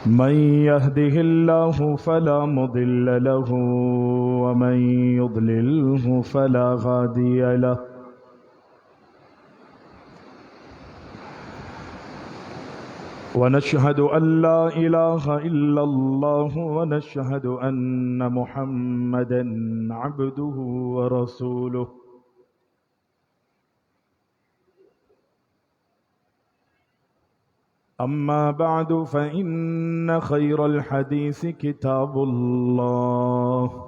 من يهده الله فلا مضل له ومن يضلله فلا هادي له ونشهد أن لا إله إلا الله ونشهد أن محمدا عبده ورسوله أما بعد فإن خير الحديث كتاب الله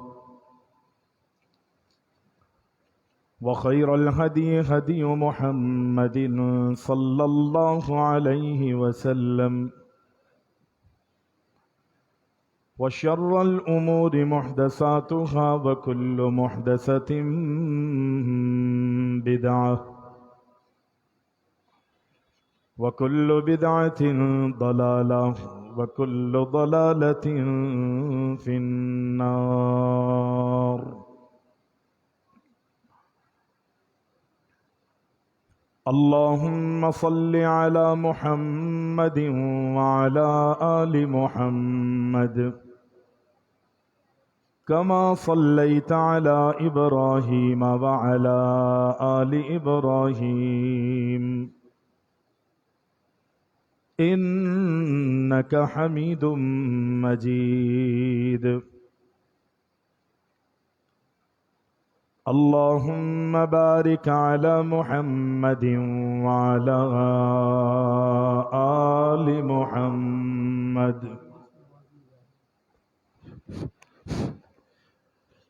وخير الهدي هدي محمد صلى الله عليه وسلم وشر الأمور محدثاتها وكل محدثة بدعة وكل بدعة ضلالة وكل ضلالة في النار. اللهم صل على محمد وعلى آل محمد كما صليت على إبراهيم وعلى آل إبراهيم إنك حميد مجيد. اللهم بارك على محمد وعلى آل محمد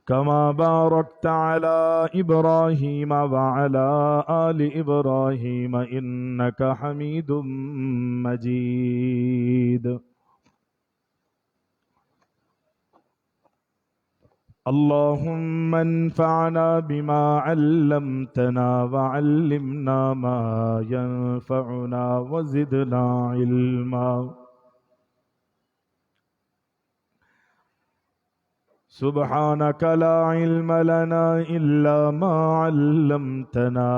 كما باركت على إبراهيم وعلى آل إبراهيم إنك حميد مجيد. اللهم انفعنا بما علمتنا وعلمنا ما ينفعنا وزدنا علما. سبحانك لا علم لنا إلا ما علمتنا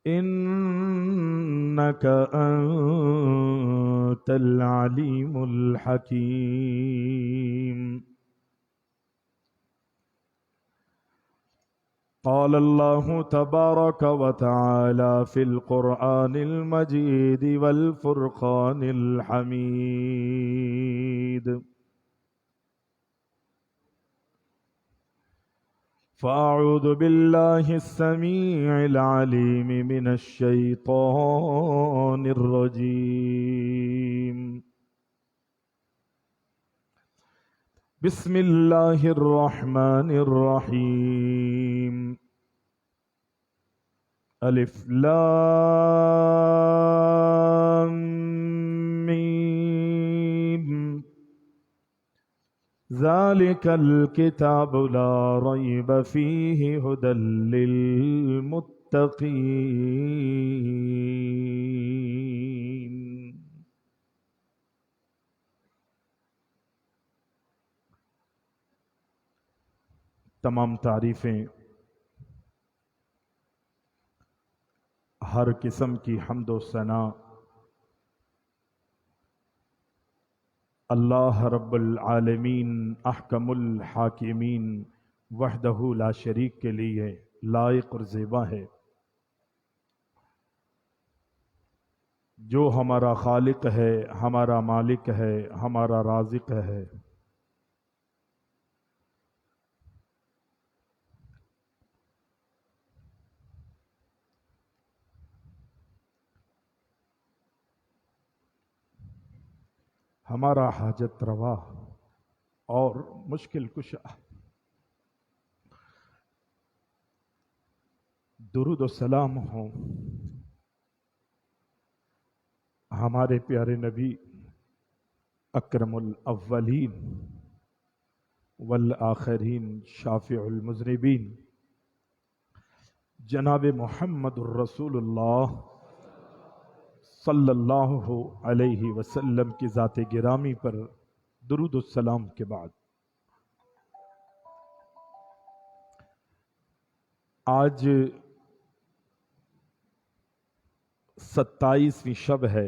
إنك أنت العليم الحكيم. قال الله تبارك وتعالى في القرآن المجيد والفرقان الحميد: فأعوذ بالله السميع العليم من الشيطان الرجيم. بسم الله الرحمن الرحيم. ألف لام ميم. ذلك الكتاب لا ريب فيه هدى للمتقين. تمام تعریفیں، ہر قسم کی حمد و ثنا اللہ رب العالمین احکم الحاکمین وحدہ لا شریک کے لیے لائق اور زیبا ہے، جو ہمارا خالق ہے، ہمارا مالک ہے، ہمارا رازق ہے۔ ہمارا حاجت روا اور مشکل کشا۔ درود و سلام ہوں ہمارے پیارے نبی اکرم الاولین والآخرین شافع المذنبین جناب محمد الرسول اللہ صلی اللہ علیہ وسلم کی ذات گرامی پر درود السلام کے بعد آج 27ویں شب ہے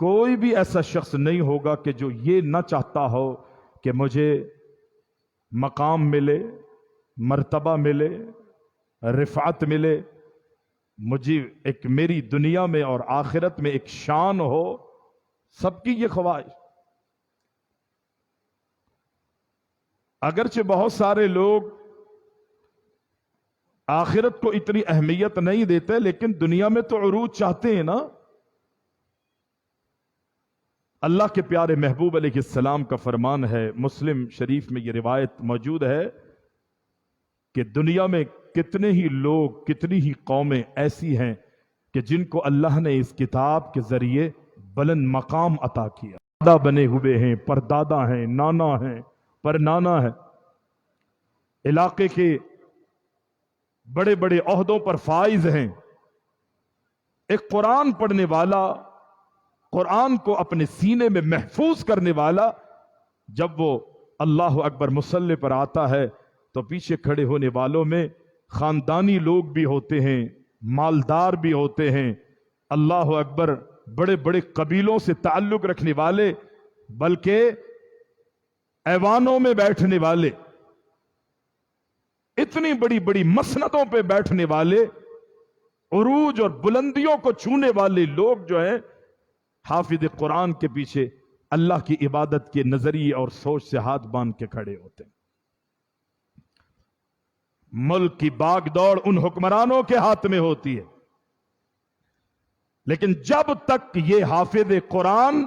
کوئی بھی ایسا شخص نہیں ہوگا کہ جو یہ نہ چاہتا ہو کہ مجھے مقام ملے، مرتبہ ملے، رفعت ملے، مجھے ایک میری دنیا میں اور آخرت میں ایک شان ہو. سب کی یہ خواہش. اگرچہ بہت سارے لوگ آخرت کو اتنی اہمیت نہیں دیتے، لیکن دنیا میں تو عروج چاہتے ہیں نا. اللہ کے پیارے محبوب علیہ السلام کا فرمان ہے، مسلم شریف میں یہ روایت موجود ہے کہ دنیا میں کتنے ہی لوگ، کتنی ہی قومیں ایسی ہیں کہ جن کو اللہ نے اس کتاب کے ذریعے بلند مقام عطا کیا. دادا بنے ہوئے ہیں، پردادا ہیں، نانا ہیں، پرنانا ہے، علاقے کے بڑے بڑے عہدوں پر فائز ہیں. ایک قرآن پڑھنے والا، قرآن کو اپنے سینے میں محفوظ کرنے والا، جب وہ اللہ اکبر مصلی پر آتا ہے تو پیچھے کھڑے ہونے والوں میں خاندانی لوگ بھی ہوتے ہیں، مالدار بھی ہوتے ہیں، اللہ اکبر، بڑے بڑے قبیلوں سے تعلق رکھنے والے، بلکہ ایوانوں میں بیٹھنے والے، اتنی بڑی بڑی مسندوں پہ بیٹھنے والے، عروج اور بلندیوں کو چھونے والے لوگ جو ہیں، حافظ قرآن کے پیچھے اللہ کی عبادت کے نظریے اور سوچ سے ہاتھ باندھ کے کھڑے ہوتے ہیں. ملک کی باغ دوڑ ان حکمرانوں کے ہاتھ میں ہوتی ہے، لیکن جب تک یہ حافظ قرآن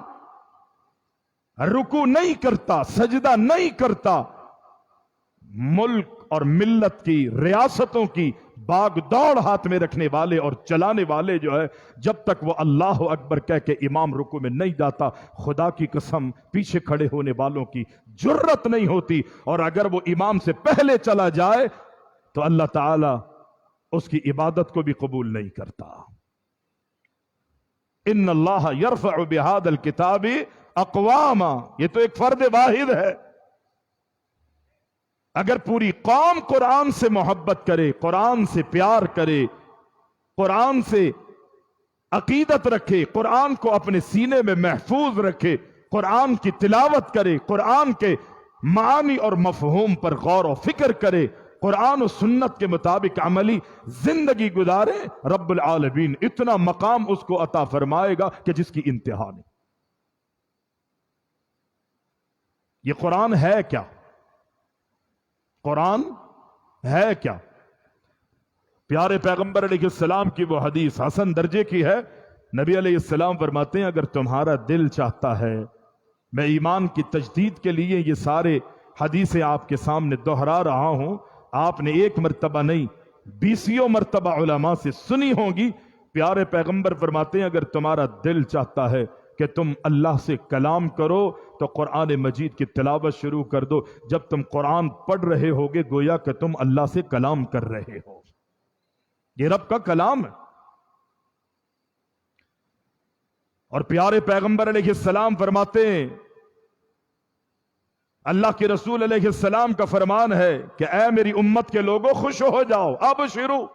رکوع نہیں کرتا، سجدہ نہیں کرتا، ملک اور ملت کی، ریاستوں کی باغ دوڑ ہاتھ میں رکھنے والے اور چلانے والے جو ہے، جب تک وہ اللہ اکبر کہہ کے امام رکوع میں نہیں جاتا، خدا کی قسم پیچھے کھڑے ہونے والوں کی جرت نہیں ہوتی. اور اگر وہ امام سے پہلے چلا جائے تو اللہ تعالی اس کی عبادت کو بھی قبول نہیں کرتا. ان اللہ یرفع بہذا الکتاب اقواما، یہ تو ایک فرد واحد ہے. اگر پوری قوم قرآن سے محبت کرے، قرآن سے پیار کرے، قرآن سے عقیدت رکھے، قرآن کو اپنے سینے میں محفوظ رکھے، قرآن کی تلاوت کرے، قرآن کے معانی اور مفہوم پر غور و فکر کرے، قرآن و سنت کے مطابق عملی زندگی گزارے، رب العالمین اتنا مقام اس کو عطا فرمائے گا کہ جس کی انتہا نہیں. یہ قرآن ہے کیا؟ قرآن ہے کیا؟ پیارے پیغمبر علیہ السلام کی وہ حدیث حسن درجے کی ہے. نبی علیہ السلام فرماتے ہیں، اگر تمہارا دل چاہتا ہے، میں ایمان کی تجدید کے لیے یہ سارے حدیثیں آپ کے سامنے دہرا رہا ہوں، آپ نے ایک مرتبہ نہیں 20 مرتبہ علماء سے سنی ہوں گی. پیارے پیغمبر فرماتے ہیں، اگر تمہارا دل چاہتا ہے کہ تم اللہ سے کلام کرو تو قرآن مجید کی تلاوت شروع کر دو. جب تم قرآن پڑھ رہے ہوگے گویا کہ تم اللہ سے کلام کر رہے ہو. یہ رب کا کلام ہے. اور پیارے پیغمبر علیہ السلام فرماتے ہیں، اللہ کے رسول علیہ السلام کا فرمان ہے کہ اے میری امت کے لوگوں خوش ہو جاؤ، اب شروع،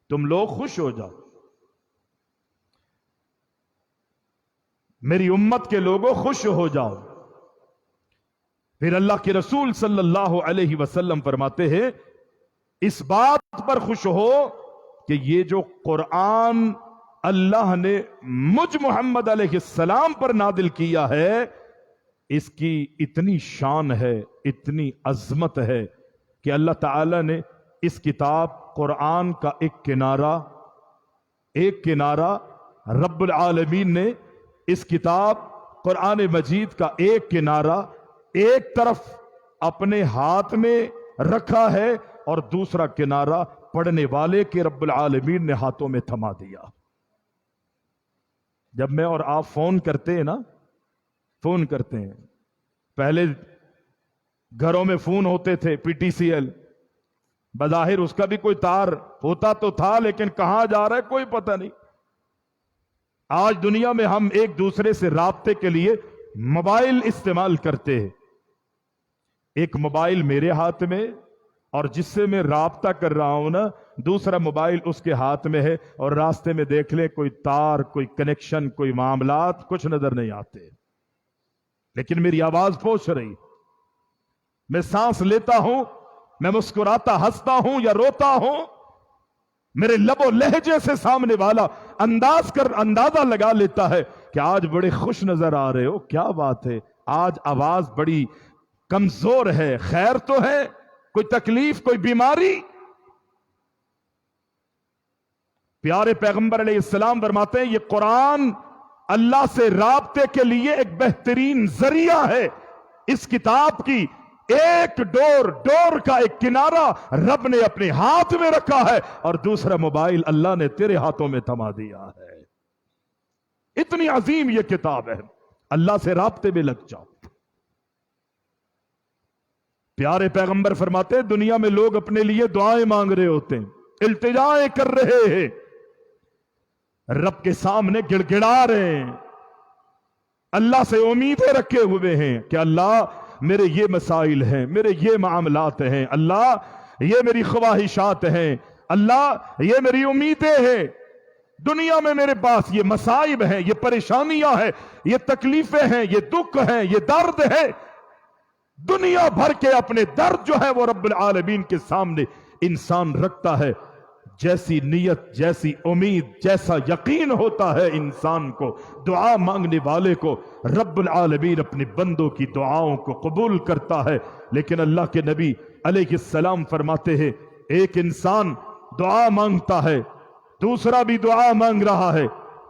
تم لوگ خوش ہو جاؤ، میری امت کے لوگوں خوش ہو جاؤ. پھر اللہ کے رسول صلی اللہ علیہ وسلم فرماتے ہیں، اس بات پر خوش ہو کہ یہ جو قرآن اللہ نے مجھ محمد علیہ السلام پر نازل کیا ہے، اس کی اتنی شان ہے، اتنی عظمت ہے کہ اللہ تعالی نے اس کتاب قرآن کا ایک کنارہ رب العالمین نے اس کتاب قرآن مجید کا ایک کنارہ ایک طرف اپنے ہاتھ میں رکھا ہے اور دوسرا کنارہ پڑھنے والے کے رب العالمین نے ہاتھوں میں تھما دیا. جب میں اور آپ فون کرتے ہیں نا، فون کرتے ہیں، پہلے گھروں میں فون ہوتے تھے PTCL، بظاہر اس کا بھی کوئی تار ہوتا تو تھا لیکن کہاں جا رہا ہے کوئی پتہ نہیں. آج دنیا میں ہم ایک دوسرے سے رابطے کے لیے موبائل استعمال کرتے ہیں. ایک موبائل میرے ہاتھ میں اور جس سے میں رابطہ کر رہا ہوں نا، دوسرا موبائل اس کے ہاتھ میں ہے، اور راستے میں دیکھ لیں کوئی تار، کوئی کنیکشن، کوئی معاملات کچھ نظر نہیں آتے، لیکن میری آواز پہنچ رہی، میں سانس لیتا ہوں، میں مسکراتا ہنستا ہوں یا روتا ہوں، میرے لب و لہجے سے سامنے والا اندازہ لگا لیتا ہے کہ آج بڑے خوش نظر آ رہے ہو، کیا بات ہے، آج آواز بڑی کمزور ہے، خیر تو ہے، کوئی تکلیف، کوئی بیماری؟ پیارے پیغمبر علیہ السلام فرماتے ہیں یہ قرآن اللہ سے رابطے کے لیے ایک بہترین ذریعہ ہے۔ اس کتاب کی ایک ڈور کا ایک کنارہ رب نے اپنے ہاتھ میں رکھا ہے، اور دوسرا موبائل اللہ نے تیرے ہاتھوں میں تھما دیا ہے۔ اتنی عظیم یہ کتاب ہے، اللہ سے رابطے میں لگ جاؤ۔ پیارے پیغمبر فرماتے ہیں دنیا میں لوگ اپنے لیے دعائیں مانگ رہے ہوتے ہیں، التجائیں کر رہے ہیں، رب کے سامنے گڑ گڑا رہے ہیں، اللہ سے امیدیں رکھے ہوئے ہیں کہ اللہ میرے یہ مسائل ہیں، میرے یہ معاملات ہیں، اللہ یہ میری خواہشات ہیں، اللہ یہ میری امیدیں ہیں، دنیا میں میرے پاس یہ مصائب ہیں، یہ پریشانیاں ہیں، یہ تکلیفیں ہیں، یہ دکھ ہیں، یہ درد ہے۔ دنیا بھر کے اپنے درد جو ہے وہ رب العالمین کے سامنے انسان رکھتا ہے۔ جیسی نیت، جیسی امید، جیسا یقین ہوتا ہے انسان کو، دعا مانگنے والے کو رب العالمین اپنے بندوں کی دعاؤں کو قبول کرتا ہے۔ لیکن اللہ کے نبی علیہ السلام فرماتے ہیں ایک انسان دعا مانگتا ہے، دوسرا بھی دعا مانگ رہا ہے،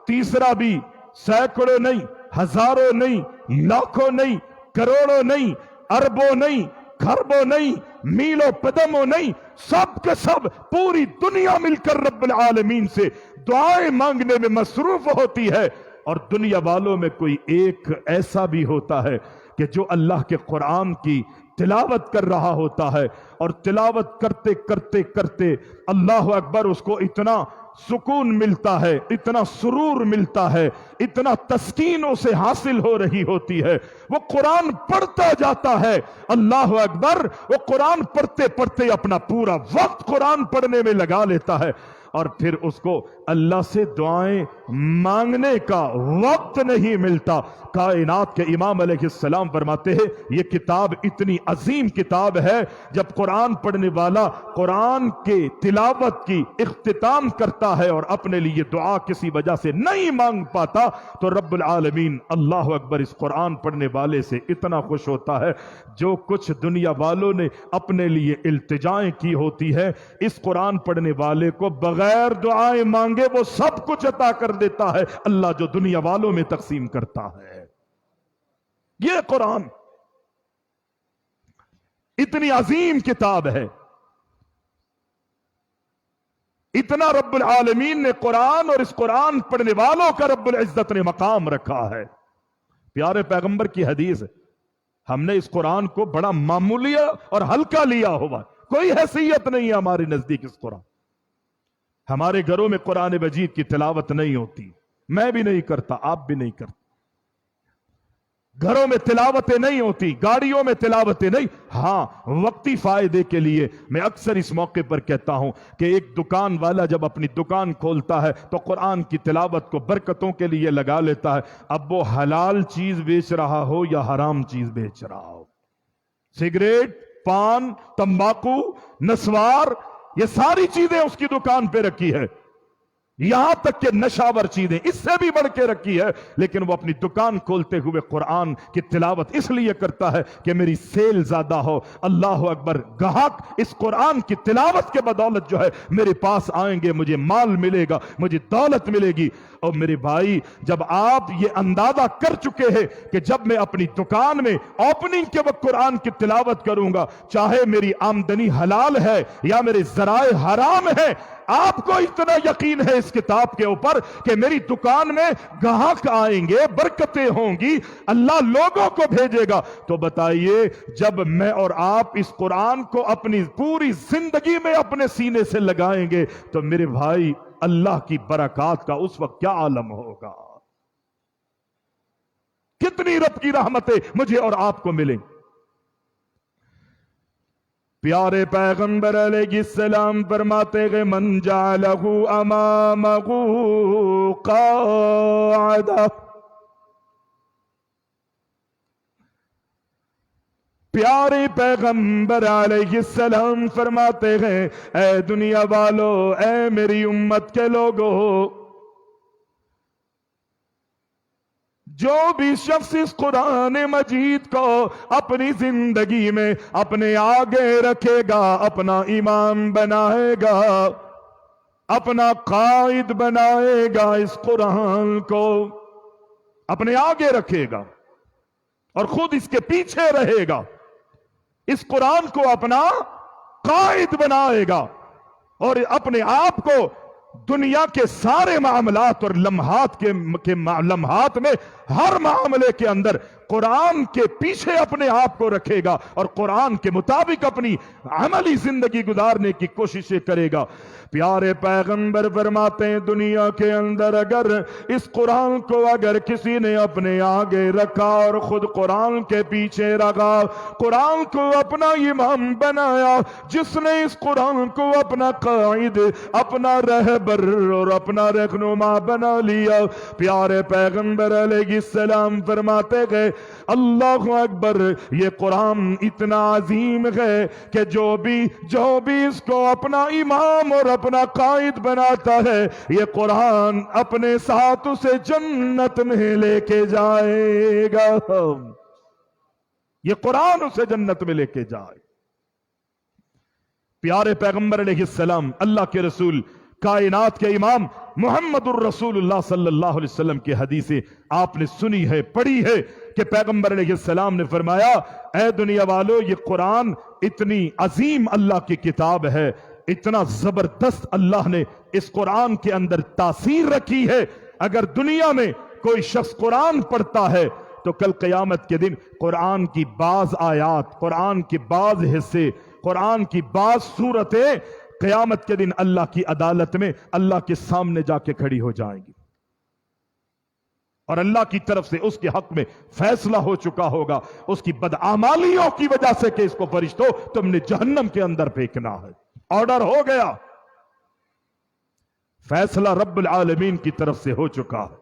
تیسرا بھی، سینکڑوں نہیں، ہزاروں نہیں، لاکھوں نہیں، کروڑوں نہیں، اربوں نہیں، خربوں نہیں، میلوں قدموں نہیں، سب کے سب پوری دنیا مل کر رب العالمین سے دعائیں مانگنے میں مصروف ہوتی ہے، اور دنیا والوں میں کوئی ایک ایسا بھی ہوتا ہے کہ جو اللہ کے قرآن کی تلاوت کر رہا ہوتا ہے، اور تلاوت کرتے کرتے کرتے اللہ اکبر اس کو اتنا سکون ملتا ہے، اتنا سرور ملتا ہے، اتنا تسکین اسے حاصل ہو رہی ہوتی ہے، وہ قرآن پڑھتا جاتا ہے، اللہ اکبر، وہ قرآن پڑھتے پڑھتے اپنا پورا وقت قرآن پڑھنے میں لگا لیتا ہے، اور پھر اس کو اللہ سے دعائیں مانگنے کا وقت نہیں ملتا۔ کائنات کے امام علیہ السلام فرماتے ہیں یہ کتاب اتنی عظیم کتاب ہے، جب قرآن پڑھنے والا قرآن کے تلاوت کی اختتام کرتا ہے اور اپنے لیے دعا کسی وجہ سے نہیں مانگ پاتا تو رب العالمین اللہ اکبر اس قرآن پڑھنے والے سے اتنا خوش ہوتا ہے، جو کچھ دنیا والوں نے اپنے لیے التجائیں کی ہوتی ہے اس قرآن پڑھنے والے کو بغیر دعائیں مانگے وہ سب کچھ عطا کر دیتا ہے اللہ، جو دنیا والوں میں تقسیم کرتا ہے۔ یہ قرآن اتنی عظیم کتاب ہے، اتنا رب العالمین نے قرآن اور اس قرآن پڑھنے والوں کا رب العزت نے مقام رکھا ہے۔ پیارے پیغمبر کی حدیث ہے، ہم نے اس قرآن کو بڑا معمولی اور ہلکا لیا ہوا، کوئی حیثیت نہیں ہے ہمارے نزدیک اس قرآن۔ ہمارے گھروں میں قرآن مجید کی تلاوت نہیں ہوتی، میں بھی نہیں کرتا، آپ بھی نہیں کرتے، گھروں میں تلاوتیں نہیں ہوتی، گاڑیوں میں تلاوتیں نہیں۔ ہاں وقتی فائدے کے لیے میں اکثر اس موقع پر کہتا ہوں کہ ایک دکان والا جب اپنی دکان کھولتا ہے تو قرآن کی تلاوت کو برکتوں کے لیے لگا لیتا ہے، اب وہ حلال چیز بیچ رہا ہو یا حرام چیز بیچ رہا ہو، سگریٹ، پان، تمباکو، نسوار، یہ ساری چیزیں اس کی دکان پہ رکھی ہے، یہاں تک کہ نشاور چیزیں اس سے بھی بڑھ کے رکھی ہے، لیکن وہ اپنی دکان کھولتے ہوئے قرآن کی تلاوت اس لیے کرتا ہے کہ میری سیل زیادہ ہو، اللہ اکبر، گاہک اس قرآن کی تلاوت کے بدولت جو ہے میرے پاس آئیں گے، مجھے مال ملے گا، مجھے دولت ملے گی۔ اور میرے بھائی جب آپ یہ اندازہ کر چکے ہیں کہ جب میں اپنی دکان میں اوپننگ کے وقت قرآن کی تلاوت کروں گا، چاہے میری آمدنی حلال ہے یا میرے ذرائع حرام ہے، آپ کو اتنا یقین ہے اس کتاب کے اوپر کہ میری دکان میں گاہک آئیں گے، برکتیں ہوں گی، اللہ لوگوں کو بھیجے گا، تو بتائیے جب میں اور آپ اس قرآن کو اپنی پوری زندگی میں اپنے سینے سے لگائیں گے تو میرے بھائی اللہ کی برکات کا اس وقت کیا عالم ہوگا، کتنی رب کی رحمتیں مجھے اور آپ کو ملیں۔ پیارے پیغمبر علیہ السلام فرماتے گئے من جعلہ امامہ قاعدہ. پیارے پیغمبر علیہ السلام فرماتے ہیں اے دنیا والو، اے میری امت کے لوگو، جو بھی شخص اس قرآن مجید کو اپنی زندگی میں اپنے آگے رکھے گا، اپنا امام بنائے گا، اپنا قائد بنائے گا، اس قرآن کو اپنے آگے رکھے گا اور خود اس کے پیچھے رہے گا، اس قرآن کو اپنا قائد بنائے گا اور اپنے آپ کو دنیا کے سارے معاملات اور لمحات میں ہر معاملے کے اندر قرآن کے پیچھے اپنے آپ کو رکھے گا اور قرآن کے مطابق اپنی عملی زندگی گزارنے کی کوششیں کرے گا. پیارے پیغمبر فرماتے ہیں دنیا کے اندر اگر اس قرآن کو اگر کسی نے اپنے آگے رکھا اور خود قرآن کے پیچھے رکھا، قرآن کو اپنا امام بنایا، جس نے اس قرآن کو اپنا قائد، اپنا رہبر اور اپنا رہنما بنا لیا، پیارے پیغمبر علیہ السلام فرماتے گئے اللہ اکبر، یہ قرآن اتنا عظیم ہے کہ جو بھی اس کو اپنا امام اور اپنا قائد بناتا ہے، یہ قرآن اپنے ساتھ اسے جنت میں لے کے جائے گا. یہ قرآن اسے جنت میں لے کے جائے. پیارے پیغمبر علیہ السلام، اللہ کے رسول، کائنات کے امام محمد الرسول اللہ صلی اللہ علیہ وسلم کی حدیثیں آپ نے سنی ہے، پڑھی ہے کہ پیغمبر علیہ السلام نے فرمایا اے دنیا والو، یہ قرآن اتنی عظیم اللہ کی کتاب ہے، اتنا زبردست اللہ نے اس قرآن کے اندر تاثیر رکھی ہے، اگر دنیا میں کوئی شخص قرآن پڑھتا ہے تو کل قیامت کے دن قرآن کی بعض آیات، قرآن کے بعض حصے، قرآن کی بعض صورتیں قیامت کے دن اللہ کی عدالت میں اللہ کے سامنے جا کے کھڑی ہو جائیں گی اور اللہ کی طرف سے اس کے حق میں فیصلہ ہو چکا ہوگا اس کی بدعمالیوں کی وجہ سے کہ اس کو فرشتوں تم نے جہنم کے اندر پھینکنا ہے. آرڈر ہو گیا، فیصلہ رب العالمین کی طرف سے ہو چکا ہے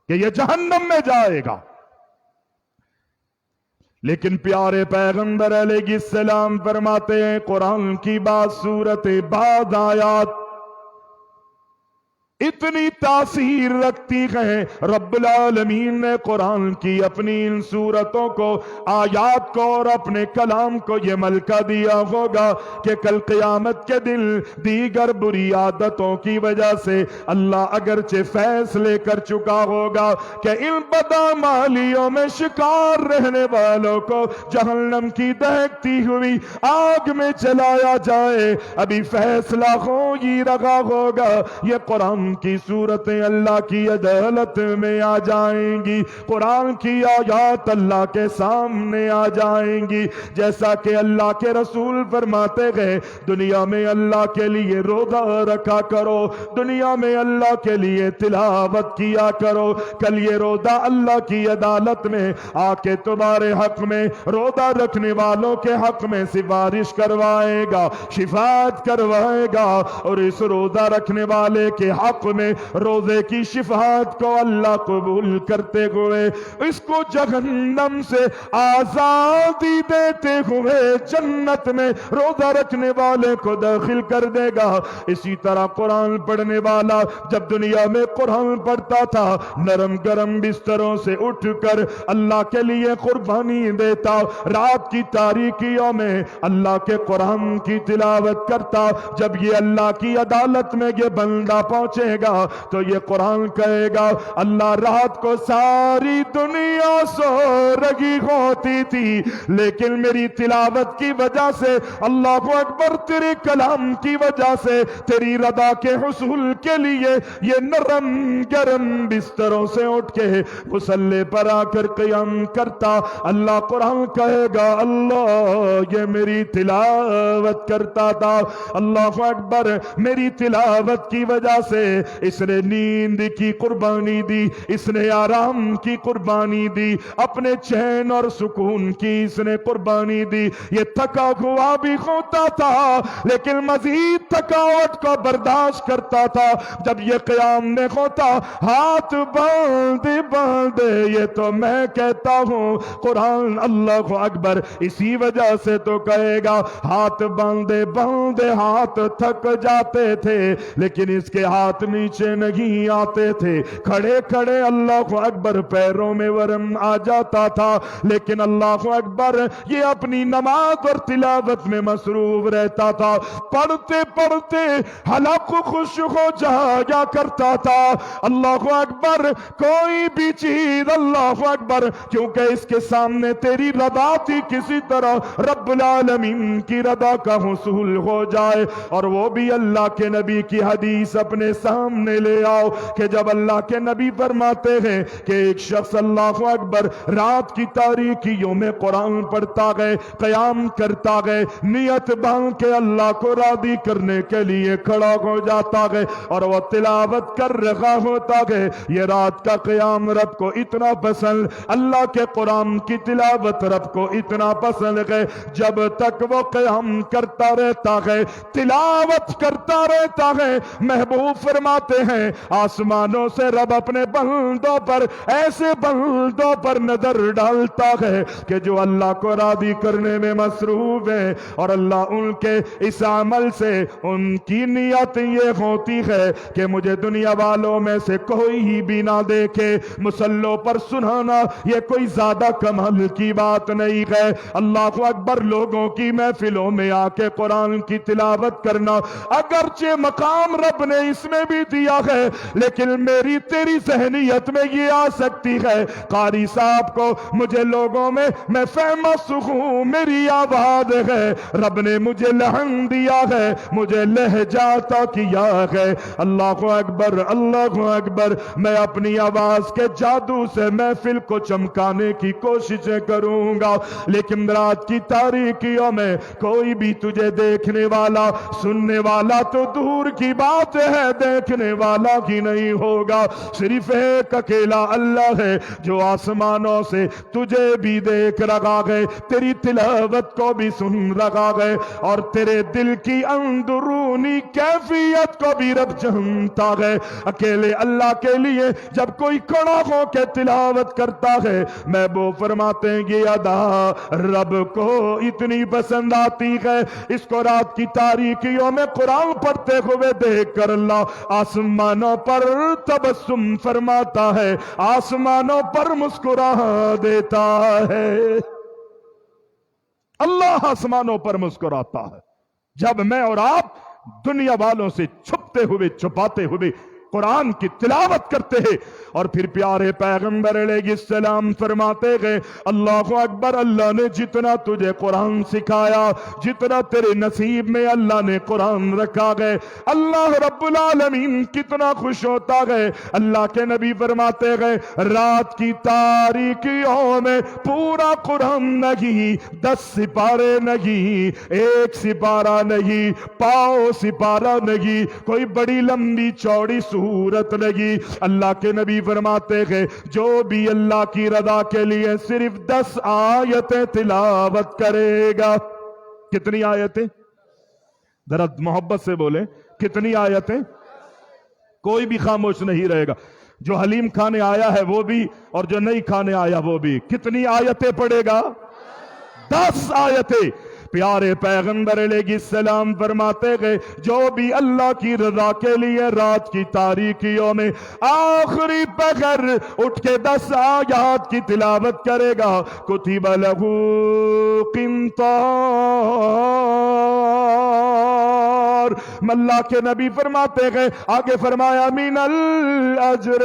کہ یہ جہنم میں جائے گا. لیکن پیارے پیغمبر علیہ السلام فرماتے ہیں قرآن کی بعض صورتیں، بعض آیات اتنی تاثیر رکھتی ہیں، رب العالمین نے قرآن کی اپنی ان صورتوں کو، آیات کو اور اپنے کلام کو یہ ملکہ دیا ہوگا کہ کل قیامت کے دن دیگر بری عادتوں کی وجہ سے اللہ اگرچہ فیصلے کر چکا ہوگا کہ ان بدعمالیوں میں شکار رہنے والوں کو جہنم کی دہکتی ہوئی آگ میں چلایا جائے، ابھی فیصلہ ہو ہی رہا ہوگا، یہ قرآن کی صورتیں اللہ کی عدالت میں آ جائیں گی، قرآن کی آیات اللہ کے سامنے آ جائیں گی. جیسا کہ اللہ کے رسول فرماتے گئے دنیا میں اللہ کے لیے روزہ رکھا کرو، دنیا میں اللہ کے لیے تلاوت کیا کرو، کل یہ روزہ اللہ کی عدالت میں آ کے تمہارے حق میں، روزہ رکھنے والوں کے حق میں سفارش کروائے گا، شفاعت کروائے گا، اور اس روزہ رکھنے والے کے حق میں روزے کی شفاعت کو اللہ قبول کرتے ہوئے اس کو جہنم سے آزادی دیتے ہوئے جنت میں روزہ رکھنے والے کو داخل کر دے گا. اسی طرح قرآن پڑھنے والا جب دنیا میں قرآن پڑھتا تھا، نرم گرم بستروں سے اٹھ کر اللہ کے لیے قربانی دیتا، رات کی تاریکیوں میں اللہ کے قرآن کی تلاوت کرتا، جب یہ اللہ کی عدالت میں یہ بندہ پہنچے گا تو یہ قرآن کہے گا اللہ رات کو ساری دنیا سو رہی ہوتی تھی لیکن میری تلاوت کی وجہ سے، اللہ اکبر، تیرے کلام کی وجہ سے، تیری رضا کے حصول کے لیے یہ نرم گرم بستروں سے اٹھ کے مصلی پر آ کر قیام کرتا. اللہ قرآن کہے گا اللہ یہ میری تلاوت کرتا تھا، اللہ اکبر، میری تلاوت کی وجہ سے اس نے نیند کی قربانی دی، اس نے آرام کی قربانی دی، اپنے چین اور سکون کی اس نے قربانی دی۔ یہ تھکا ہوا بھی ہوتا تھا لیکن مزید تھکاوٹ کو برداشت کرتا تھا۔ جب یہ قیام میں ہوتا ہاتھ باندھے باندھے، یہ تو میں کہتا ہوں قرآن اللہ اکبر اسی وجہ سے تو کہے گا ہاتھ باندھے باندھے ہاتھ تھک جاتے تھے لیکن اس کے ہاتھ نیچے نہیں آتے تھے، کھڑے کھڑے اللہ اکبر پیروں میں ورم آ جاتا تھا، لیکن اللہ اکبر یہ اپنی نماز اور تلاوت میں مصروف رہتا تھا۔ پڑھتے پڑھتے حلق خوش ہو جایا کرتا تھا۔ اللہ اکبر کوئی بھی چیز اللہ اکبر، کیونکہ اس کے سامنے تیری رضا تھی، کسی طرح رب العالمین کی رضا کا حصول ہو جائے۔ اور وہ بھی اللہ کے نبی کی حدیث اپنے سامنے لے آؤ کہ جب اللہ کے نبی فرماتے ہیں کہ ایک شخص اللہ اکبر رات کی تاریکیوں میں قرآن پڑھتا گئے، قیام کرتا گئے، نیت باندھ کے اللہ کو راضی کرنے کے لیے کھڑا ہو جاتا گئے اور وہ تلاوت کر رہا ہوتا گئے، یہ رات کا قیام رب کو اتنا پسند، اللہ کے قرآن کی تلاوت رب کو اتنا پسند ہے، جب تک وہ قیام کرتا رہتا ہے، تلاوت کرتا رہتا ہے، محبوب فرماتے ہیں آسمانوں سے رب اپنے بندوں پر، ایسے بندوں پر نظر ڈالتا ہے کہ جو اللہ کو راضی کرنے میں مصروف ہے، اور اللہ ان کے اس عمل سے ان کی نیت یہ ہوتی ہے کہ مجھے دنیا والوں میں سے کوئی ہی بھی نہ دیکھے۔ مصلوں پر سنانا یہ کوئی زیادہ کمال کی بات نہیں ہے، اللہ اکبر لوگوں کی محفلوں میں آ کے قرآن کی تلاوت کرنا اگرچہ مقام رب نے اس میں بھی دیا ہے، لیکن میری تیری ذہنیت میں یہ آ سکتی ہے قاری صاحب کو مجھے لوگوں میں فیمس ہوں، میری آواز ہے، رب نے مجھے لہن دیا ہے، مجھے لہجاتا کیا ہے۔ اللہ اکبر اللہ اکبر، میں اپنی آواز کے جادو سے محفل کو چمکانے کی کوششیں کروں گا، لیکن رات کی تاریکیوں میں کوئی بھی تجھے دیکھنے والا سننے والا تو دور کی بات ہے، دیکھنے والا ہی نہیں ہوگا، صرف ایک اکیلا اللہ ہے جو آسمانوں سے تجھے بھی دیکھ رہا ہے، تیری تلاوت کو بھی سن رہا ہے، اور تیرے دل کی اندرونی کیفیت کو بھی رب جانتا ہے۔ اکیلے اللہ کے لیے جب کوئی کھڑا ہو کے تلاوت کرتا ہے، محبوب فرماتے ہیں یہ ادا رب کو اتنی پسند آتی ہے، اس کو رات کی تاریکیوں میں قرآن پڑھتے ہوئے دیکھ کر اللہ آسمانوں پر تبسم فرماتا ہے، آسمانوں پر مسکرا دیتا ہے۔ اللہ آسمانوں پر مسکراتا ہے جب میں اور آپ دنیا والوں سے چھپتے ہوئے چھپاتے ہوئے قرآن کی تلاوت کرتے ہیں، اور پھر پیارے پیغمبر علیہ السلام فرماتے گئے اللہ اکبر، اللہ نے جتنا تجھے قرآن سکھایا، جتنا تیرے نصیب میں اللہ نے قرآن رکھا گئے، اللہ رب العالمین کتنا خوش ہوتا گئے۔ اللہ کے نبی فرماتے گئے رات کی تاریکیوں میں پورا قرآن نہیں، 10 سپارے نہیں، 1 سپارہ نہیں، پاؤ سپارہ نہیں، کوئی بڑی لمبی چوڑی سورت نہیں، اللہ کے نبی فرماتے ہیں جو بھی اللہ کی رضا کے لیے صرف 10 آیتیں تلاوت کرے گا۔ کتنی آیتیں؟ ذرا محبت سے بولیں، کتنی آیتیں؟ کوئی بھی خاموش نہیں رہے گا، جو حلیم کھانے آیا ہے وہ بھی اور جو نہیں کھانے آیا وہ بھی۔ کتنی آیتیں پڑھے گا؟ 10 آیتیں۔ پیارے پیغمبر علیہ السلام فرماتے گئے جو بھی اللہ کی رضا کے لیے رات کی تاریکیوں میں آخری پہر اٹھ کے 10 آیات کی تلاوت کرے گا، کتب لہ قنطار، اللہ کے نبی فرماتے گئے آگے فرمایا من الاجر،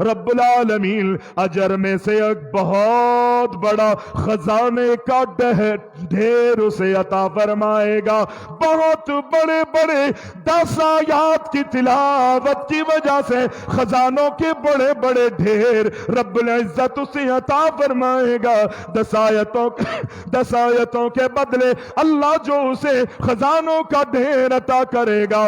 رب العالمین اجر میں سے ایک بہت بڑا خزانے کا ڈھیر اسے عطا فرمائے گا۔ بہت بڑے بڑے 10 آیات کی تلاوت کی وجہ سے خزانوں کے بڑے بڑے ڈھیر رب العزت اسے عطا فرمائے گا۔ 10 آیتوں کے بدلے اللہ جو اسے خزانوں کا ڈھیر عطا کرے گا،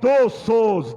200,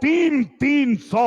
300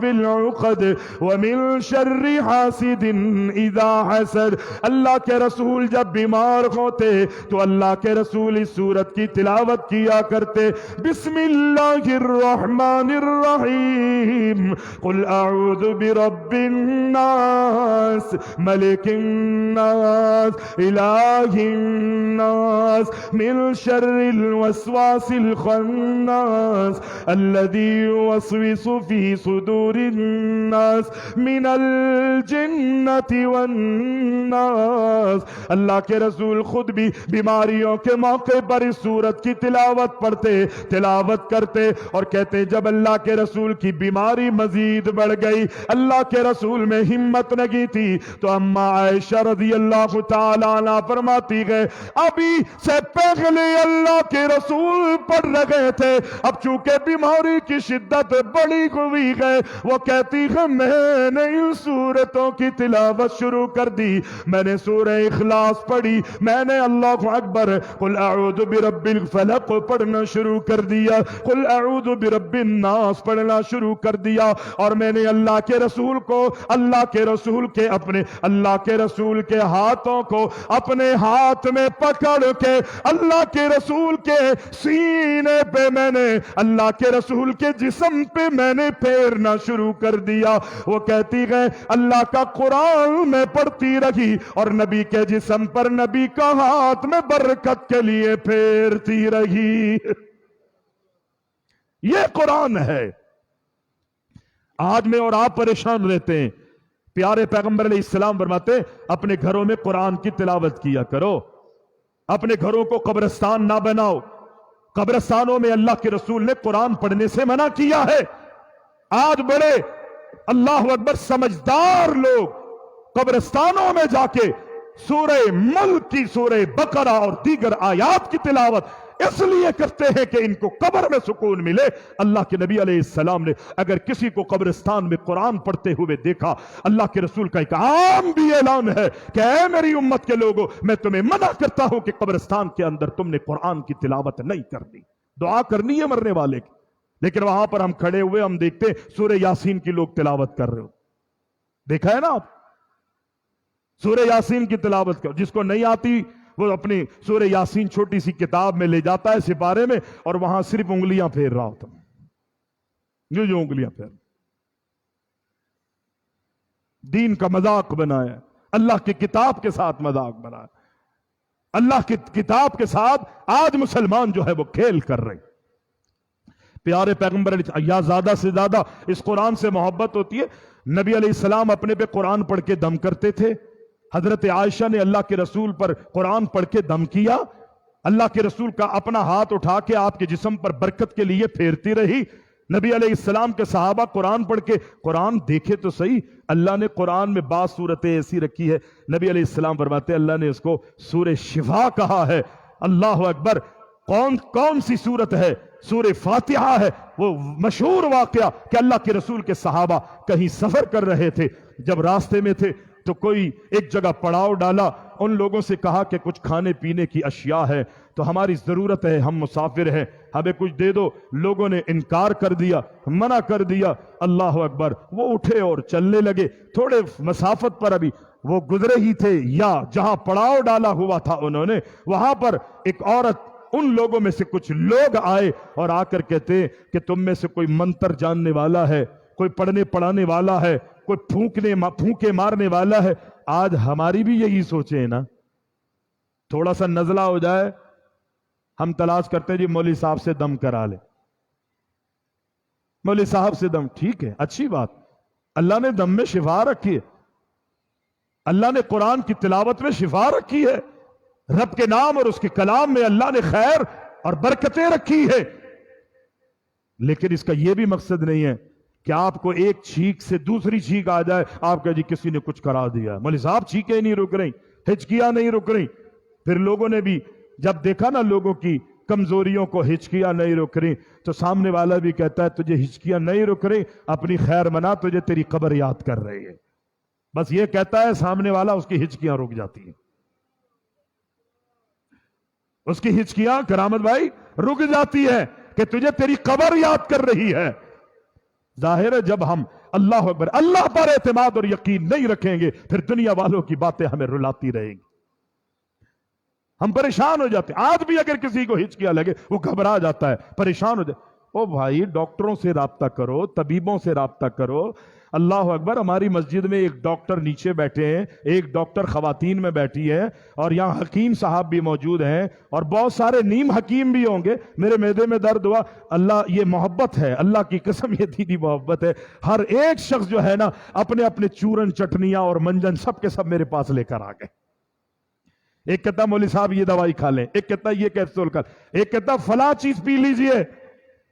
في العقد ومن شر حاسد اذا حسد. اللہ کے رسول جب بیمار ہوتے تو اللہ کے رسول اس سورت کی تلاوت کیا کرتے. بسم اللہ الرحمن الرحیم قل اعوذ برب الناس ملک الناس الہ الناس من شر الوسواس الخناس الذي يوسوس في صدور الناس من الجنة والناس. اللہ کے رسول خود بھی بیماریوں کے موقع پر اس سورت کی تلاوت پڑھتے، تلاوت کرتے اور کہتے جب اللہ کے رسول کی بیماری مزید بڑھ گئی، اللہ کے رسول میں ہمت لگی تھی، تو اما عائشہ رضی اللہ تعالی عنہ فرماتی گئے ابھی سے پہلے اللہ کے رسول پڑھ رہے تھے، اب چونکہ بیماری کی شدت بڑی ہوئی ہے، وہ کہتی ہے میں نے ان سورتوں کی تلاوت شروع کر دی. میں نے سورہ اخلاص پڑھی، میں نے اللہ اکبر قل اعوذ برب الفلق پڑھنا شروع کر دیا، قل اعوذ برب الناس پڑھنا شروع کر دیا، اور میں نے اللہ کے رسول کو، اللہ کے رسول کے اپنے، اللہ کے رسول کے ہاتھوں کو اپنے ہاتھ میں پکڑ کے اللہ کے رسول کے سینے پہ میں نے، اللہ کے رسول کے جسم پہ میں نے پھیرنا شروع کر دیا. وہ کہتی ہے اللہ کا قرآن میں پڑھتی رہی اور نبی کے جسم پر نبی کا ہاتھ میں برکت کے لیے پھیرتی رہی. یہ قرآن ہے. آج میں اور آپ پریشان رہتے ہیں. پیارے پیغمبر علیہ السلام فرماتے اپنے گھروں میں قرآن کی تلاوت کیا کرو، اپنے گھروں کو قبرستان نہ بناؤ. قبرستانوں میں اللہ کے رسول نے قرآن پڑھنے سے منع کیا ہے. آج بڑے اللہ اکبر سمجھدار لوگ قبرستانوں میں جا کے سورہ ملک کی، سورہ بقرہ اور دیگر آیات کی تلاوت اس لیے کرتے ہیں کہ ان کو قبر میں سکون ملے. اللہ کے نبی علیہ السلام نے اگر کسی کو قبرستان میں قرآن پڑھتے ہوئے دیکھا، اللہ کے رسول کا ایک عام بھی اعلان ہے کہ اے میری امت کے لوگوں، میں تمہیں منع کرتا ہوں کہ قبرستان کے اندر تم نے قرآن کی تلاوت نہیں کرنی. دعا کرنی ہے مرنے والے کی، لیکن وہاں پر ہم کھڑے ہوئے ہم دیکھتے سورہ یاسین کی لوگ تلاوت کر رہے ہو. دیکھا ہے نا آپ؟ سورہ یاسین کی تلاوت کرو. جس کو نہیں آتی وہ اپنی سورہ یاسین چھوٹی سی کتاب میں لے جاتا ہے سپارے میں، اور وہاں صرف انگلیاں پھیر رہا ہوتا، جو انگلیاں پھیر. دین کا مذاق بنایا، اللہ کی کتاب کے ساتھ مذاق بنایا. اللہ کی کتاب کے ساتھ آج مسلمان جو ہے وہ کھیل کر رہے. پیارے پیغمبر یا زیادہ سے زیادہ اس قرآن سے محبت ہوتی ہے. نبی علیہ السلام اپنے پہ قرآن پڑھ کے دم کرتے تھے. حضرت عائشہ نے اللہ کے رسول پر قرآن پڑھ کے دم کیا. اللہ کے رسول کا اپنا ہاتھ اٹھا کے آپ کے جسم پر برکت کے لیے پھیرتی رہی. نبی علیہ السلام کے صحابہ قرآن پڑھ کے، قرآن دیکھے تو صحیح، اللہ نے قرآن میں بعض صورتیں ایسی رکھی ہے، نبی علیہ السلام فرماتے اللہ نے اس کو سورہ شفا کہا ہے. اللہ اکبر. کون سی صورت ہے؟ سورہ فاتحہ ہے. وہ مشہور واقعہ کہ اللہ کے رسول کے صحابہ کہیں سفر کر رہے تھے، جب راستے میں تھے تو کوئی ایک جگہ پڑاؤ ڈالا. ان لوگوں سے کہا کہ کچھ کھانے پینے کی اشیاء ہے تو ہماری ضرورت ہے، ہم مسافر ہیں، ہمیں کچھ دے دو. لوگوں نے انکار کر دیا، منع کر دیا. اللہ اکبر. وہ اٹھے اور چلنے لگے. تھوڑے مسافت پر ابھی وہ گزرے ہی تھے، یا جہاں پڑاؤ ڈالا ہوا تھا انہوں نے، وہاں پر ایک عورت، ان لوگوں میں سے کچھ لوگ آئے اور آ کر کہتے کہ تم میں سے کوئی منتر جاننے والا ہے، کوئی پڑھنے پڑھانے والا ہے، کوئی پھونکے مارنے والا ہے. آج ہماری بھی یہی سوچیں نا، تھوڑا سا نزلہ ہو جائے ہم تلاش کرتے ہیں جی مولوی صاحب سے دم کرا لے. مولوی صاحب سے دم، ٹھیک ہے، اچھی بات. اللہ نے دم میں شفا رکھی ہے، اللہ نے قرآن کی تلاوت میں شفا رکھی ہے، رب کے نام اور اس کے کلام میں اللہ نے خیر اور برکتیں رکھی ہے. لیکن اس کا یہ بھی مقصد نہیں ہے کہ آپ کو ایک چھینک سے دوسری چھینک آ جائے، آپ کہا جی کسی نے کچھ کرا دیا. مولوی صاحب چھینکیں نہیں رک رہی، ہچکیاں نہیں رک رہی. پھر لوگوں نے بھی جب دیکھا نا لوگوں کی کمزوریوں کو، ہچکیاں نہیں رک رہی، تو سامنے والا بھی کہتا ہے تجھے ہچکیاں نہیں رک رہی، اپنی خیر منا، تجھے تیری قبر یاد کر رہی ہے. بس یہ کہتا ہے سامنے والا، اس کی ہچکیاں رک جاتی ہیں. اس کی ہچکیاں کرامت بھائی رک جاتی ہے کہ تجھے تیری قبر یاد کر رہی ہے. ظاہر ہے جب ہم اللہ اکبر اللہ پر اعتماد اور یقین نہیں رکھیں گے پھر دنیا والوں کی باتیں ہمیں رلاتی رہیں گی، ہم پریشان ہو جاتے ہیں۔ آج بھی اگر کسی کو ہچکیاں لگے وہ گھبرا جاتا ہے، پریشان ہو جاتا ہے۔ او بھائی ڈاکٹروں سے رابطہ کرو، طبیبوں سے رابطہ کرو۔ اللہ اکبر، ہماری مسجد میں ایک ڈاکٹر نیچے بیٹھے ہیں، ایک ڈاکٹر خواتین میں بیٹھی ہے، اور یہاں حکیم صاحب بھی موجود ہیں اور بہت سارے نیم حکیم بھی ہوں گے۔ میرے معدے میں درد ہوا، اللہ یہ محبت ہے، اللہ کی قسم یہ دینی محبت ہے۔ ہر ایک شخص جو ہے نا اپنے اپنے چورن چٹنیاں اور منجن سب کے سب میرے پاس لے کر آ گئے۔ ایک کہتا مولوی صاحب یہ دوائی کھا لیں، ایک کہتا یہ کیپسول کھا لیں، ایک کہتا فلاں چیز پی لیجئے،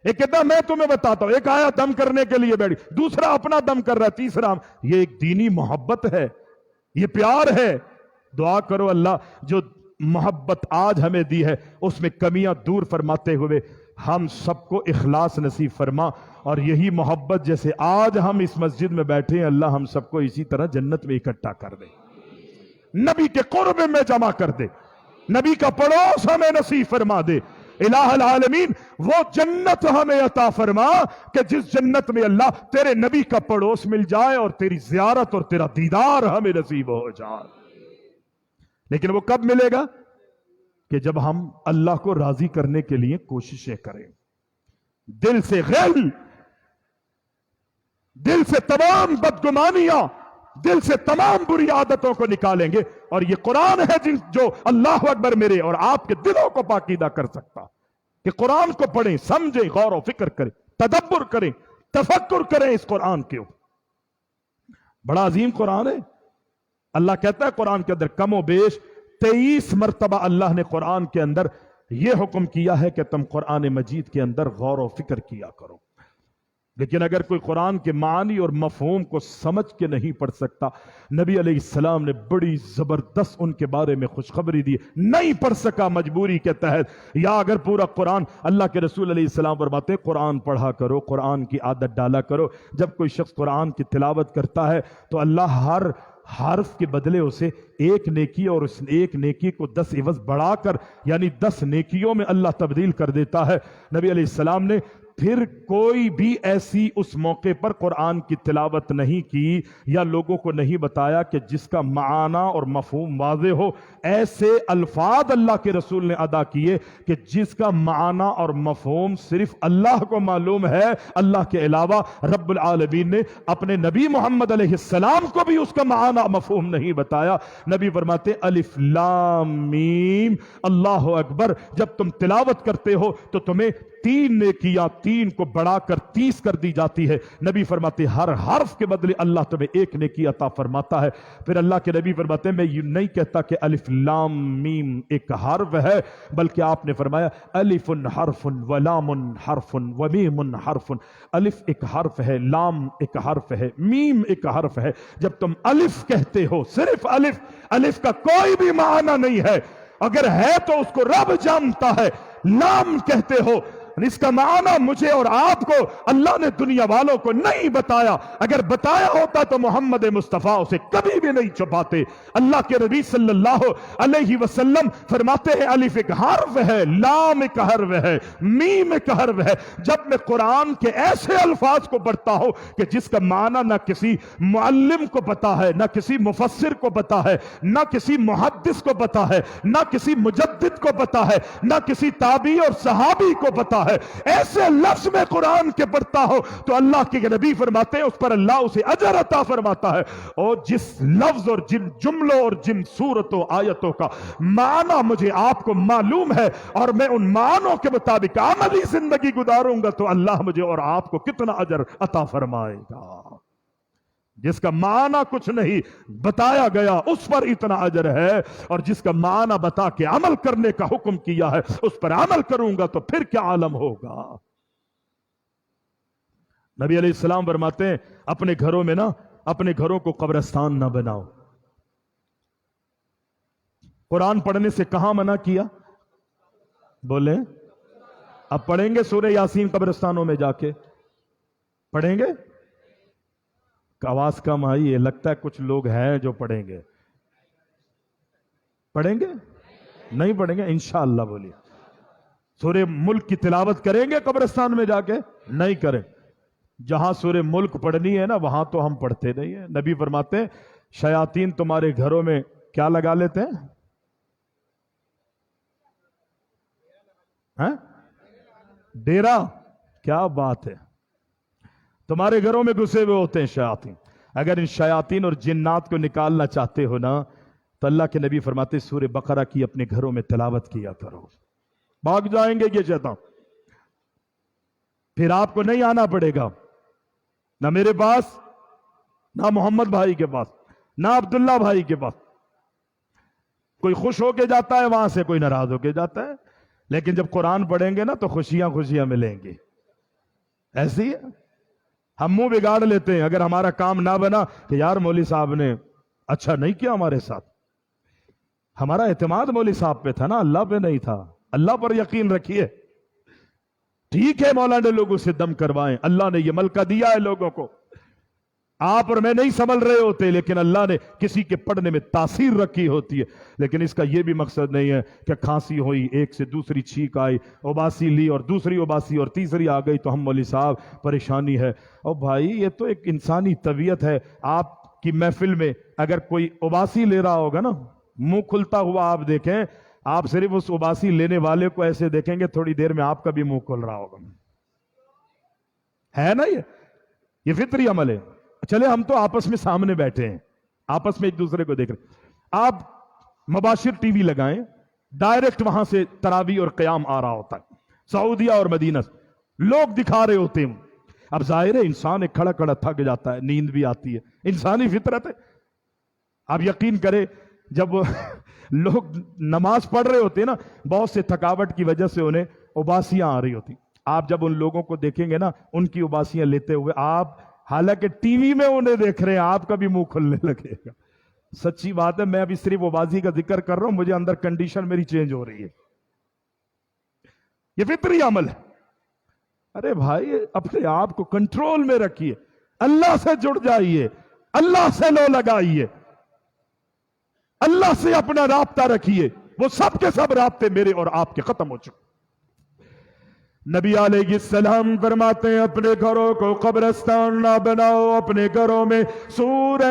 ایک کہتا میں تمہیں بتاتا ہوں، ایک آیا دم کرنے کے لیے بیٹھی، دوسرا اپنا دم کر رہا ہے، تیسرا یہ ایک دینی محبت ہے، یہ پیار ہے۔ دعا کرو اللہ جو محبت آج ہمیں دی ہے اس میں کمیاں دور فرماتے ہوئے ہم سب کو اخلاص نصیب فرما، اور یہی محبت جیسے آج ہم اس مسجد میں بیٹھے ہیں اللہ ہم سب کو اسی طرح جنت میں اکٹھا کر دے، نبی کے قرب میں جمع کر دے، نبی کا پڑوس ہمیں نصیب فرما دے۔ الہ العالمین وہ جنت ہمیں عطا فرما کہ جس جنت میں اللہ تیرے نبی کا پڑوس مل جائے اور تیری زیارت اور تیرا دیدار ہمیں نصیب ہو جائے۔ لیکن وہ کب ملے گا؟ کہ جب ہم اللہ کو راضی کرنے کے لیے کوششیں کریں، دل سے غل، دل سے تمام بدگمانیاں، دل سے تمام بری عادتوں کو نکالیں گے، اور یہ قرآن ہے جو اللہ اکبر میرے اور آپ کے دلوں کو پاکیزہ کر سکتا، کہ قرآن کو پڑھیں، سمجھیں، غور و فکر کریں، تدبر کریں، تفکر کریں اس قرآن کے اوپر۔ بڑا عظیم قرآن ہے۔ اللہ کہتا ہے قرآن کے اندر کم و بیش 23 مرتبہ اللہ نے قرآن کے اندر یہ حکم کیا ہے کہ تم قرآن مجید کے اندر غور و فکر کیا کرو۔ لیکن اگر کوئی قرآن کے معنی اور مفہوم کو سمجھ کے نہیں پڑھ سکتا، نبی علیہ السلام نے بڑی زبردست ان کے بارے میں خوشخبری دی، نہیں پڑھ سکا مجبوری کے تحت، یا اگر پورا قرآن، اللہ کے رسول علیہ السلام فرماتے قرآن پڑھا کرو، قرآن کی عادت ڈالا کرو۔ جب کوئی شخص قرآن کی تلاوت کرتا ہے تو اللہ ہر حرف کے بدلے اسے ایک نیکی، اور اس ایک نیکی کو 10 عوض بڑھا کر یعنی 10 نیکیوں میں اللہ تبدیل کر دیتا ہے۔ نبی علیہ السلام نے پھر کوئی بھی ایسی اس موقع پر قرآن کی تلاوت نہیں کی یا لوگوں کو نہیں بتایا کہ جس کا معنی اور مفہوم واضح ہو۔ ایسے الفاظ اللہ کے رسول نے ادا کیے کہ جس کا معنی اور مفہوم صرف اللہ کو معلوم ہے، اللہ کے علاوہ رب العالمین نے اپنے نبی محمد علیہ السلام کو بھی اس کا معنی مفہوم نہیں بتایا۔ نبی فرماتے الف لام میم، اللہ اکبر، جب تم تلاوت کرتے ہو تو تمہیں 3 نیکیاں 3 کو بڑھا کر 30 کر دی جاتی ہے۔ نبی فرماتے ہر حرف کے بدلے اللہ تمہیں ایک نیکی عطا فرماتا ہے۔ پھر اللہ کے نبی فرماتے ہیں میں یہ نہیں کہتا کہ الف لام میم ایک حرف ہے، بلکہ آپ نے فرمایا الف حرف ولام حرف ومیم حرف۔ الف ایک حرف ہے، لام ایک حرف ہے، میم ایک حرف ہے۔ جب تم الف کہتے ہو، صرف الف، الف کا کوئی بھی معنی نہیں ہے، اگر ہے تو اس کو رب جانتا ہے۔ لام کہتے ہو، اس کا معنی مجھے اور آپ کو اللہ نے دنیا والوں کو نہیں بتایا، اگر بتایا ہوتا تو محمد مصطفیٰ اسے کبھی بھی نہیں چھپاتے۔ اللہ کے نبی صلی اللہ علیہ وسلم فرماتے ہیں الف ایک حرف ہے، لام ایک حرف ہے، میم ایک حرف ہے۔ جب میں قرآن کے ایسے الفاظ کو پڑھتا ہوں کہ جس کا معنی نہ کسی معلم کو پتا ہے، نہ کسی مفسر کو پتا ہے، نہ کسی محدث کو پتا ہے، نہ کسی مجدد کو پتا ہے، نہ کسی تابعی اور صحابی کو پتا ہے، ایسے لفظ میں قرآن کے پڑھتا ہو تو اللہ کے نبی فرماتے ہیں اس پر اللہ اسے اجر عطا فرماتا ہے۔ اور جس لفظ اور جن جملوں اور جن صورتوں آیتوں کا معنی مجھے آپ کو معلوم ہے اور میں ان معنوں کے مطابق عملی زندگی گزاروں گا تو اللہ مجھے اور آپ کو کتنا اجر عطا فرمائے گا۔ جس کا معنی کچھ نہیں بتایا گیا اس پر اتنا اجر ہے، اور جس کا معنی بتا کے عمل کرنے کا حکم کیا ہے اس پر عمل کروں گا تو پھر کیا عالم ہوگا۔ نبی علیہ السلام فرماتے ہیں اپنے گھروں میں نا، اپنے گھروں کو قبرستان نہ بناؤ۔ قرآن پڑھنے سے کہاں منع کیا؟ بولیں، اب پڑھیں گے سورہ یاسین قبرستانوں میں جا کے؟ پڑھیں گے؟ آواز کم آئی ہے، لگتا ہے کچھ لوگ ہیں جو پڑھیں گے۔ پڑھیں گے؟ نہیں پڑھیں گے انشاءاللہ بولیے۔ سورہ ملک کی تلاوت کریں گے قبرستان میں جا کے؟ نہیں کریں۔ جہاں سورہ ملک پڑھنی ہے نا وہاں تو ہم پڑھتے نہیں ہیں. نبی فرماتے ہیں شیاطین تمہارے گھروں میں کیا لگا لیتے ہیں؟ ڈیرا. کیا بات ہے، تمہارے گھروں میں گھسے ہوئے ہوتے ہیں شیاطین. اگر ان شیاطین اور جنات کو نکالنا چاہتے ہو نا تو اللہ کے نبی فرماتے سورہ بقرہ کی اپنے گھروں میں تلاوت کیا کرو، بھاگ جائیں گے یہ شیطان. پھر آپ کو نہیں آنا پڑے گا نہ میرے پاس، نہ محمد بھائی کے پاس، نہ عبداللہ بھائی کے پاس. کوئی خوش ہو کے جاتا ہے وہاں سے، کوئی ناراض ہو کے جاتا ہے. لیکن جب قرآن پڑھیں گے نا تو خوشیاں خوشیاں ملیں گی. ایسی ہے ہم منہ بگاڑ لیتے ہیں اگر ہمارا کام نہ بنا کہ یار مولوی صاحب نے اچھا نہیں کیا ہمارے ساتھ. ہمارا اعتماد مولوی صاحب پہ تھا نا، اللہ پہ نہیں تھا. اللہ پر یقین رکھیے. ٹھیک ہے مولانا نے لوگوں سے دم کروائیں، اللہ نے یہ ملکہ دیا ہے لوگوں کو. آپ اور میں نہیں سنبھل رہے ہوتے لیکن اللہ نے کسی کے پڑھنے میں تاثیر رکھی ہوتی ہے. لیکن اس کا یہ بھی مقصد نہیں ہے کہ کھانسی ہوئی، ایک سے دوسری چھینک آئی، اباسی لی اور دوسری اباسی اور تیسری آ گئی تو ہم مولوی صاحب پریشانی ہے. اور بھائی یہ تو ایک انسانی طبیعت ہے. آپ کی محفل میں اگر کوئی اباسی لے رہا ہوگا نا، منہ کھلتا ہوا آپ دیکھیں، آپ صرف اس اباسی لینے والے کو ایسے دیکھیں گے، تھوڑی دیر میں آپ کا بھی منہ کھل رہا ہوگا. ہے نا یہ فطری عمل ہے. چلے ہم تو آپس میں سامنے بیٹھے ہیں، آپس میں ایک دوسرے کو دیکھ رہے ہیں. آپ مباشر ٹی وی لگائیں، ڈائریکٹ وہاں سے تراویح اور قیام آ رہا ہوتا ہے، سعودیہ اور مدینہ لوگ دکھا رہے ہوتے ہیں. اب ظاہر ہے انسان ایک کھڑا کھڑا تھک جاتا ہے، نیند بھی آتی ہے، انسانی فطرت ہے. آپ یقین کریں جب لوگ نماز پڑھ رہے ہوتے ہیں نا، بہت سے تھکاوٹ کی وجہ سے انہیں اباسیاں آ رہی ہوتی. آپ جب ان لوگوں کو دیکھیں گے نا ان کی اباسیاں لیتے ہوئے، آپ حالانکہ ٹی وی میں انہیں دیکھ رہے ہیں، آپ کا بھی منہ کھلنے لگے گا. سچی بات ہے، میں ابھی صرف ابازی کا ذکر کر رہا ہوں، مجھے اندر کنڈیشن میری چینج ہو رہی ہے. یہ فطری عمل ہے. ارے بھائی اپنے آپ کو کنٹرول میں رکھیے، اللہ سے جڑ جائیے، اللہ سے لو لگائیے، اللہ سے اپنا رابطہ رکھیے. وہ سب کے سب رابطے میرے اور آپ کے ختم ہو چکے. نبی علیہ السلام فرماتے ہیں اپنے گھروں کو قبرستان نہ بناؤ، اپنے گھروں میں سورہ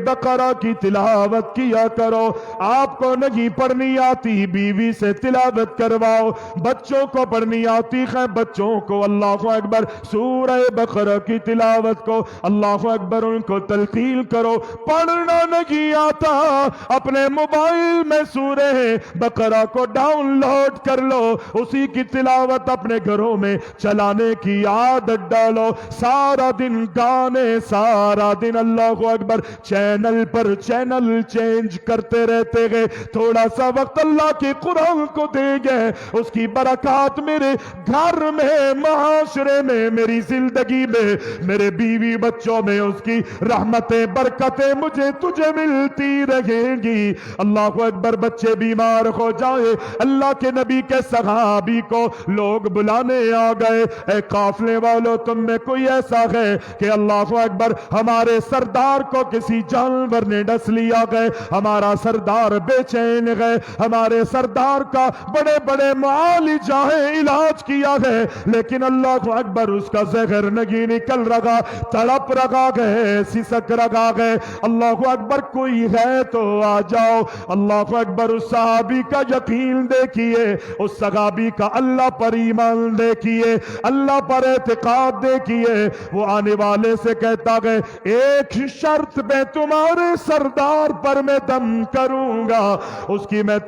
بقرہ کی تلاوت کیا کرو. آپ کو نہیں پڑھنی آتی بیوی سے تلاوت کرواؤ، بچوں کو پڑھنی آتی ہے بچوں کو اللہ اکبر سورہ بقرہ کی تلاوت کو اللہ اکبر ان کو تلقین کرو. پڑھنا نہیں آتا اپنے موبائل میں سورہ بقرہ کو ڈاؤن لوڈ کر لو، اسی کی تلاوت اپنے گھروں میں چلانے کی عادت ڈالو. سارا دن گانے، سارا دن اللہ اکبر چینل پر چینل چینج کرتے رہتے گئے. تھوڑا سا وقت اللہ کے قرآن کو دیں گے، اس کی برکات میرے گھر میں، معاشرے میں، میری زندگی میں، میرے بیوی بچوں میں اس کی رحمتیں برکتیں مجھے تجھے ملتی رہیں گی. اللہ اکبر. بچے بیمار ہو جائے، اللہ کے نبی کے صحابی کو لوگ بلانے آ گئے، اے قافلے والوں تم میں کوئی ایسا ہے کہ اللہ اکبر ہمارے سردار کو کسی جانور نے ڈس لیا گئے، ہمارا سردار بے چین گئے، ہمارے سردار کا بڑے بڑے معالجائیں علاج کیا گئے لیکن اللہ اکبر اس کا زہر نہیں نکل رہا، تڑپ رہا گئے، سسک رہا گئے. اللہ اکبر. کوئی ہے تو آ جاؤ. اللہ اکبر. اس صحابی کا یقین دیکھیے، اس صحابی کا اللہ پر ایمان دیکھیے، اللہ پر اعتقاد دیکھیے. وہ آنے والے سے کہتا گئے ایک شرط پہ تمہارے سردار پر میں دم کروں گا، اس کی میں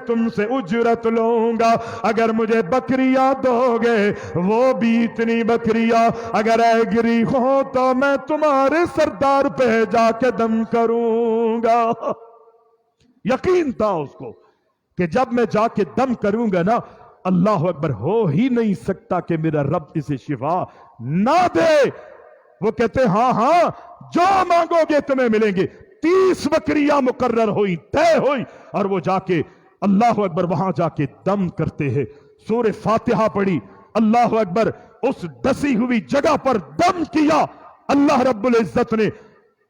تم سے اجرت لوں گا. اگر مجھے بکریاں دو گے وہ بھی اتنی بکریاں، اگر ایگری ہو تو میں تمہارے سردار پہ جا کے دم کروں گا. یقین تھا اس کو کہ جب میں جا کے دم کروں گا نا، اللہ اکبر، ہو ہی نہیں سکتا کہ میرا رب اسے شفا نہ دے. وہ کہتے ہاں ہاں جو مانگو گے تمہیں ملیں گے. 30 بکریاں مقرر ہوئی، طے ہوئی، اور وہ جا کے اللہ اکبر وہاں جا کے دم کرتے ہیں. سورہ فاتحہ پڑھی، اللہ اکبر، اس ڈسی ہوئی جگہ پر دم کیا. اللہ رب العزت نے